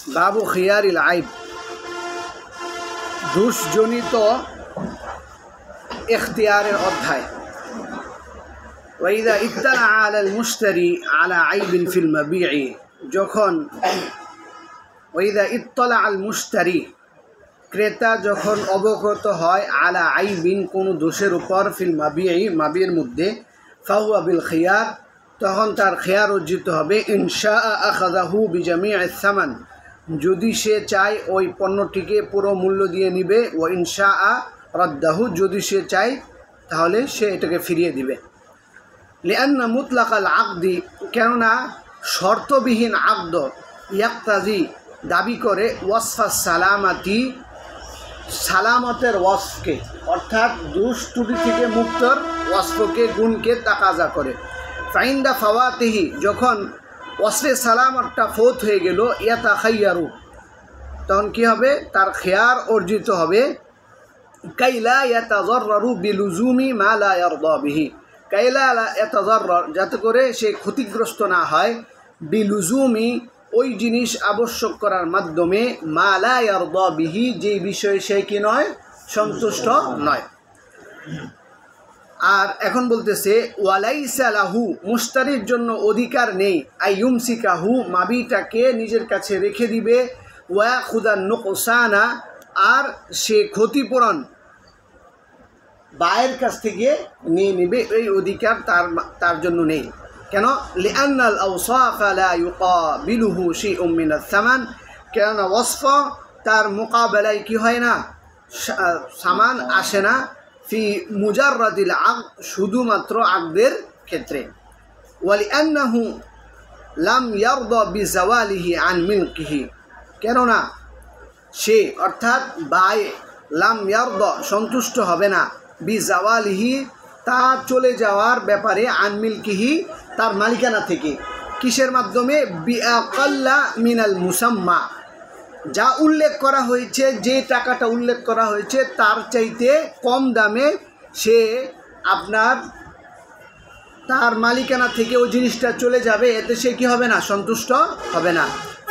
বাবু খিয়ারিল আইব, দোষজনিত ইখতিয়ারের অধ্যায়। ওয়াইদা ইত্তালা আলাল মুশতারি আলা আইবিন ফিল মাবিই, যখন ওয়াইদা ইত্তালা আল মুশতারি, ক্রেতা যখন অবগত হয় আলা আইবিন, কোনো দোষের উপর, ফিল মাবিই, মাবির মধ্যে, ফাহুয়া বিল খিয়ার, তখন তার খেয়ার অর্জিত হবে। ইনশা আখাযাহু বিজামিআস সামান, যদি সে চায় ওই পণ্যটিকে পুরো মূল্য দিয়ে নিবে। ও ইনশা রাদ্দাহু, যদি সে চায় তাহলে সে এটাকে ফিরিয়ে দিবে। লিআন্না মুতলাকাল আকদি, কেননা শর্তবিহীন আকদ, ইয়াক্তাজি, দাবি করে, ওয়াসফা সালামাতি, সালামতের ওয়াসফকে, অর্থাৎ দোষ ত্রুটি থেকে মুক্তর ওয়াসফকে, গুণকে তাকাজা করে। ফাইন্দা ফাওয়াতিহি, যখন ওয়াসফে সালামতটা ফৌত হয়ে গেল, ইয়াতাখাইয়ারু, তখন কী হবে? তার খেয়ার অর্জিত হবে। কাইলা ইয়াতাযাররারু বিলুজুমি মা লা ইয়ারদা বিহি, কাইলা লা ইয়াতাযাররার, যাতে করে সে ক্ষতিগ্রস্ত না হয়, বিলুজুমি, ওই জিনিস আবশ্যক করার মাধ্যমে, মা লা ইয়ারদা বিহি, যেই বিষয়ে সে কি নয়, সন্তুষ্ট নয়। আর এখন বলতেছে ওয়ালাইসা লাহু, মুশতারির জন্য অধিকার নেই, আইয়ুমসিকাহু, মাবিটাকে নিজের কাছে রেখে দিবে, ওয়া খুদান নুকসানা, আর সে ক্ষতিপূরণ বায়ের কাছ থেকে নিয়ে নেবে, এই অধিকার তার জন্য নেই। কেন? লিআন্নাল আওসাফা লা ইউকাবিলুহু শাইউম মিনাস সামান, কেননা ওয়াসফ তার মোকাবেলায় কি হয় না, সামান আসে না, ফি মুজাররাদিল আকদ, শুধুমাত্র আকদের ক্ষেত্রে। ওয়ালিআন্নাহু লাম ইয়ারদা বিজাওয়ালিহি আন মিলকিহি, কেননা সে, অর্থাৎ বায়ে, লাম ইয়ারদা, সন্তুষ্ট হবে না, বিজাওয়ালিহি, তা চলে যাওয়ার ব্যাপারে, আন মিলকিহি, তার মালিকানা থেকে। কিসের মাধ্যমে? বিআকাল্লা মিনাল মুসাম্মা, যা উল্লেখ করা হয়েছে, যে টাকাটা উল্লেখ করা হয়েছে তার চাইতে কম দামে সে আপনার তার মালিকানা থেকে ওই জিনিসটা চলে যাবে, এতে সে কী হবে না, সন্তুষ্ট হবে না।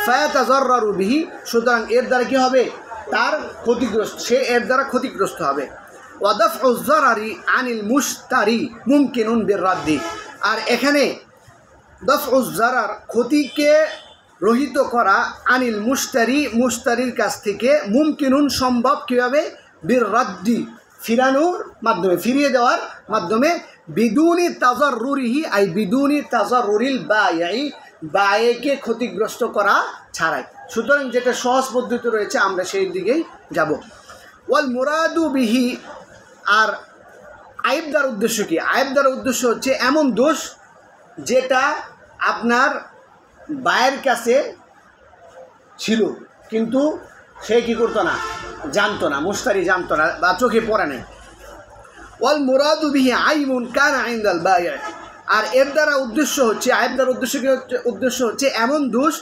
ফায়াতাযাররারু বিহি, সুতরাং এর দ্বারা কী হবে, তার ক্ষতিগ্রস্ত, সে এর দ্বারা ক্ষতিগ্রস্ত হবে। ওয়া দাফউয যারারি আনিল মুশতারি মুমকিনুন বিররাদ্দি, আর এখানে দাফউয যারার, ক্ষতিকে রহিত করা, আনিল মুশতারি, মুশতারির কাছ থেকে, মুমকিনুন, সম্ভব, কীভাবে? বিররাদ্দি, ফিরানোর মাধ্যমে, ফিরিয়ে দেওয়ার মাধ্যমে, বিদুনি তাজাররুরিহি, আই বিদুনি তাজাররুরিল বায়ই, বায়েকে ক্ষতিগ্রস্ত করা ছাড়াই। সুতরাং যেটা সহজ পদ্ধতি রয়েছে আমরা সেই দিকেই যাব। ওয়াল মুরাদু বিহি, আর আইবদার উদ্দেশ্য কি? আইবদার উদ্দেশ্য হচ্ছে এমন দোষ যেটা আপনার বায়ের কাছে ছিল, কিন্তু সে কী করতো না, জানতো না, মুশতারি জানতো না বা চোখে পড়ে নাই। ওয়াল মুরাদু বিহি আইবুন কানা ইনদাল বায়, আর এর দ্বারা উদ্দেশ্য হচ্ছে, আইবদার উদ্দেশ্য কি হচ্ছে? উদ্দেশ্য হচ্ছে এমন দোষ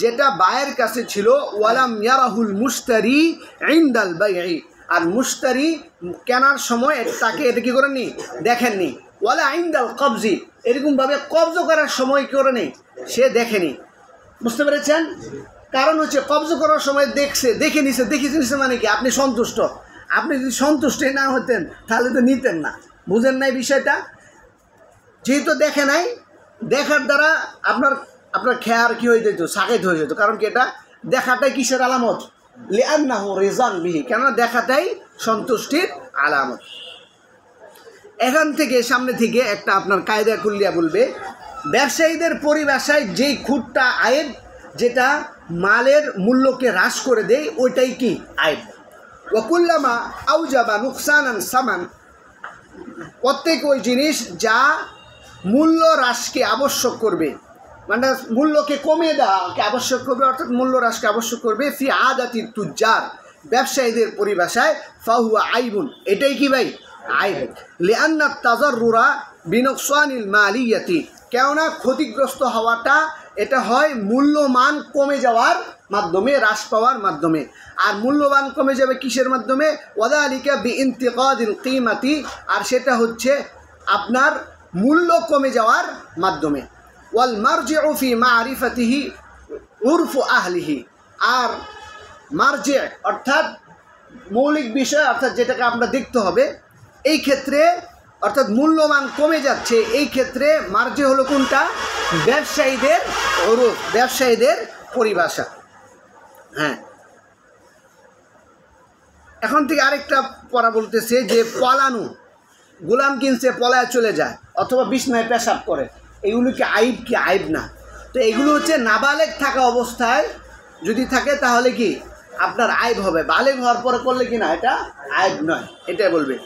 যেটা বায়ের কাছে ছিল, ওয়ালাম ইয়ারাহুল মুশতারি ইনদাল বায়ই, আর মুশতারি কেনার সময় তাকে এটা কী করেননি, দেখেননি। ওয়ালা ইনদাল কবজি, এরকমভাবে কবজ করার সময় কী করেনি, সে দেখেনি। বুঝতে পেরেছেন? কারণ হচ্ছে কবজ করার সময় দেখে নিছে মানে কি, আপনি সন্তুষ্ট। আপনি যদি সন্তুষ্টই না হতেন তাহলে তো নিতেন না। বুঝেন নাই বিষয়টা? যেহেতু দেখে নাই, দেখার দ্বারা আপনার খেয়ার কী হয়ে যেত, সাকেত হয়ে যেত। কারণ কি, এটা দেখাটাই কিসের আলামত? লিআন্নাহু রিজান বিহি, কেননা দেখাটাই সন্তুষ্টির আলামত। এখান থেকে সামনে থেকে একটা আপনার কায়দা কুল্লিয়া বলবে, ব্যবসায়ীদের পরিভাষায় যেই খুঁটটা আয়েব, যেটা মালের মূল্যকে হ্রাস করে দেয়, ওইটাই কি আয়েব। ওয়াকুল্লামা আউজাবা নুকসানান সামান, প্রত্যেক ওই জিনিস যা মূল্য হ্রাসকে আবশ্যক করবে, মানে মূল্যকে কমিয়ে দেওয়াকে আবশ্যক করবে, অর্থাৎ মূল্য হ্রাসকে আবশ্যক করবে, ফি আদাতি তুজ্জার, ব্যবসায়ীদের পরিভাষায়, ফাহুয়া আইবুন, এটাই কি ভাই? আইব। লিআন্না তাজাররুরা বিনুকসানিল মালিয়াতি, কেননা ক্ষতিগ্রস্ত হওয়াটা এটা হয় মূল্যমান কমে যাওয়ার মাধ্যমে, হ্রাস পাওয়ার মাধ্যমে। আর মূল্যবান কমে যাবে কিসের মাধ্যমে? ওয়াদালিকা বিইনতিকাদিল কিমাতি, আর সেটা হচ্ছে আপনার মূল্য কমে যাওয়ার মাধ্যমে। ওয়াল মারজিউ ফি মারিফাতিহি উরফু আহলিহি, আর মার্জে অর্থাৎ মৌলিক বিষয় অর্থাৎ যেটাকে আমরা দেখতে হবে, এই ক্ষেত্রে অর্থাৎ মূল্যমান কমে যাচ্ছে, এই ক্ষেত্রে মার্জে হলো কোনটা? ব্যবসায়ীদের ওরূপ, ব্যবসায়ীদের পরিভাষা। হ্যাঁ, এখন থেকে আরেকটা পড়া বলতেছে যে পলানো, গোলাম কিনছে পলায় চলে যায় অথবা বিছনায় পেশাব করে, এগুলো কি আইব কি আইব না? তো এগুলো হচ্ছে নাবালেগ থাকা অবস্থায় যদি থাকে তাহলে কি আপনার আইব হবে, বালেগ হওয়ার পরে করলে কি না এটা আইব নয়, এটাই বলবে।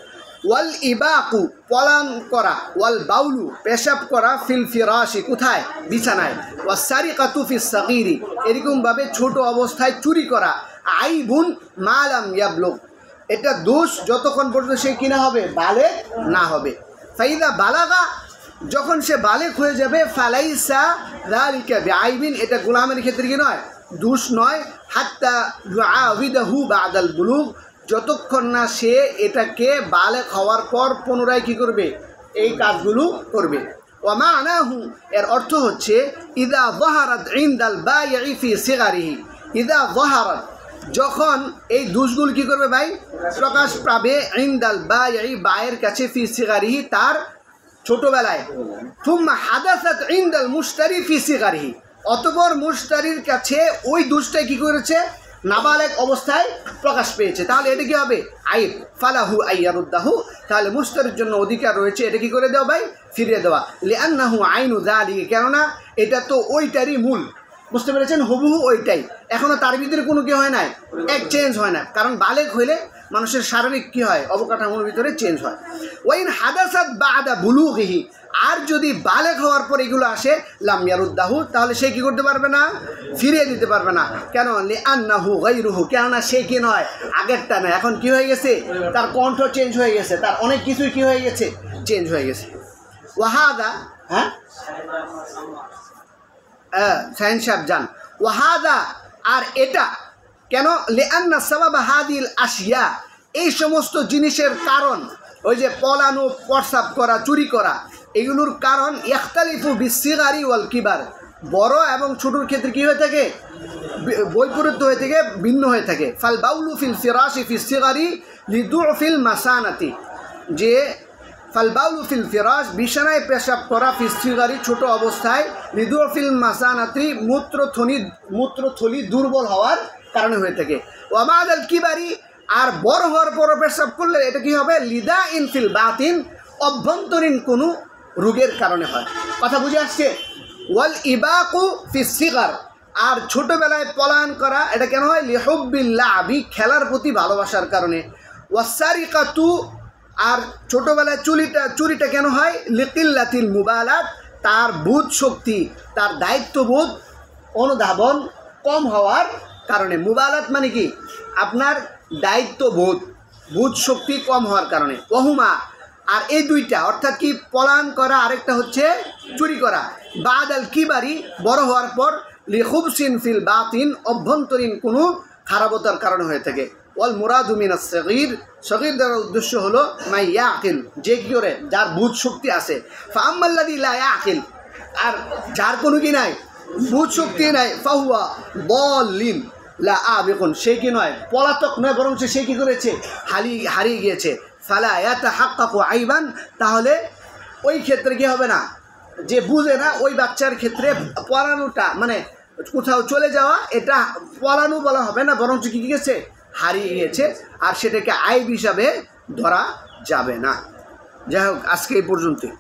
ওয়াল ইবাকু পলান করা, ওয়াল বাউলু পেশাব করা, ফিল ফিরাশি কোথায়? বিছানায়, ওয়া সারিকাতু ফিস সাগীরি এরকমভাবে ছোট অবস্থায় চুরি করা, আইবুন মালাম ইয়াবলুগ এটা দোষ যতক্ষণ পর্যন্ত সে কিনা হবে বালেগ না হবে। ফাইদা বালাগা যখন সে বালেগ হয়ে যাবে, ফালাইসা যালিকা বিআইবিন এটা গোলামের ক্ষেত্রে কি নয়, দোষ নয়। হাত্তা ইউআবিদাহু বাদাল বুলুগ যতক্ষণ না সে এটাকে বালেগ হওয়ার পর পুনরায় কী করবে? এই কাজগুলো করবে। ওয়া মা'নাহু এর অর্থ হচ্ছে ইদা যাহারাত ইনদাল বাইঈ ফি সিগারিহি, ইদা যাহারাত যখন এই দোষগুলো কী করবে ভাই? প্রকাশ পাবে, ইনদাল বাইঈ বায়ের কাছে, ফি সিগারিহি তার ছোটোবেলায়, থুম্মা হাদাসাত ইনদাল মুশতারি ফি সিগারিহি অতঃপর মুশতারির কাছে ওই দোষটাই কী করেছে? নাবালেগ অবস্থায় প্রকাশ পেয়েছে, তাহলে এটা কী হবে? আইব। ফালাহু আইয়ারুদ্দাহু তাহলে মুশতারির জন্য অধিকার রয়েছে এটা কী করে দেওয়া ভাই? ফিরিয়ে দেওয়া। লিআন্নাহু আইনু যালিকা কেননা এটা তো ওইটারই মূল, বুঝতে পেরেছেন? হুবহু ওইটাই, এখনও তার ভিতরে কোনো কী হয় নাই, চেঞ্জ হয় না, কারণ বালেগ হইলে মানুষের শারীরিক কী হয়? অবকাঠামোর ভিতরে চেঞ্জ হয়। ওয়াইন হাদাসাত বাদা বুলুগিহি আর যদি বালেগ হওয়ার পর এগুলো আসে, লাম ইয়ারুদ্দাহু তাহলে সে কী করতে পারবে না? ফিরিয়ে দিতে পারবে না। কেন? লিআন্নাহু গায়রুহু কেননা সে কি নয়, আগেরটা নয়, এখন কি হয়ে গেছে? তার কণ্ঠ চেঞ্জ হয়ে গেছে, তার অনেক কিছুই কী হয়ে গেছে? চেঞ্জ হয়ে গেছে। ওয়াহাদা হ্যাঁ সাইন সাহেব যান। ওয়াহাদা আর এটা কেন? লিআন্না সাবাব হাদিল আশিয়া এই সমস্ত জিনিসের কারণ, ওই যে পলানো, প্রস্রাব করা, চুরি করা, এগুলোর কারণ ইখতালিফু বিসসিগারি ওয়াল কিবার বড় এবং ছোটোর ক্ষেত্রে কী হয়ে থাকে? বৈপরীত্য হয়ে থাকে, ভিন্ন হয়ে থাকে। ফাল বাউলু ফিল ফিরাশি ফিস সিগারি লিদুফিল মাসানাতি যে ফাল বাউলু ফিল ফিরাশ বিছানায় পেশাব করা, ফিস সিগারি ছোট অবস্থায়, লিদুফিল মাসানাতি মূত্রথলি দুর্বল হওয়ার কারণে হয়ে থাকে। ওয়ামাদ আল কিবারি আর বড় হওয়ার পর পেশাব করলে এটা কী হবে? লিদা ইন ফিল বাতিন অভ্যন্তরীণ কোনো রোগের কারণে হয়। কথা বুঝে আসছে? ওয়াল ইবাকু ফিস সিগার আর ছোটোবেলায় পলায়ন করা এটা কেন হয়? লিহুব্বিল্লাহি খেলার প্রতি ভালোবাসার কারণে। ওয়াসারিকাতু আর ছোটোবেলায় চুরিটা কেন হয়? লিকিল্লাতিল মুবালাত তার বোধ শক্তি, তার দায়িত্ববোধ অনুধাবন কম হওয়ার কারণে। মুবালাত মানে কি? আপনার দায়িত্ববোধ, বোধ শক্তি কম হওয়ার কারণে। ওহুমা আর এই দুইটা অর্থাৎ কি? পলায়ন করা আরেকটা হচ্ছে চুরি করা। বাদ আল কিবারি বড় হওয়ার পর, লিখুবসিন ফিল বাতিন অভ্যন্তরীণ কোনো খারাপতার কারণে হয়ে থাকে। ওয়াল মুরাদু মিনাস সগীর সগীর দ্বারা উদ্দেশ্য হলো মাই ইয়াকিল যে কী করে? যার বোধ শক্তি আছে। ফাআম্মাল্লাযী লা ইয়াকিল আর যার কোনো কি নাই, বোধ শক্তি নাই, ফাহুয়া দাল্লিন লা আবিকুন সে কি নয় পলাতক নয়, বরং সে কী করেছে? হারিয়ে গিয়েছে। ফালা ইয়াতাহাক্কাকু আইবান তাহলে ওই ক্ষেত্রে কী হবে না? যে বুঝে না ওই বাচ্চার ক্ষেত্রে পলানোটা মানে কোথাও চলে যাওয়া এটা পলানো বলা হবে না, বরং কী গেছে? হারিয়ে গিয়েছে, আর সেটাকে আইব হিসাবে ধরা যাবে না। যাই হোক, আজকে এই পর্যন্তই।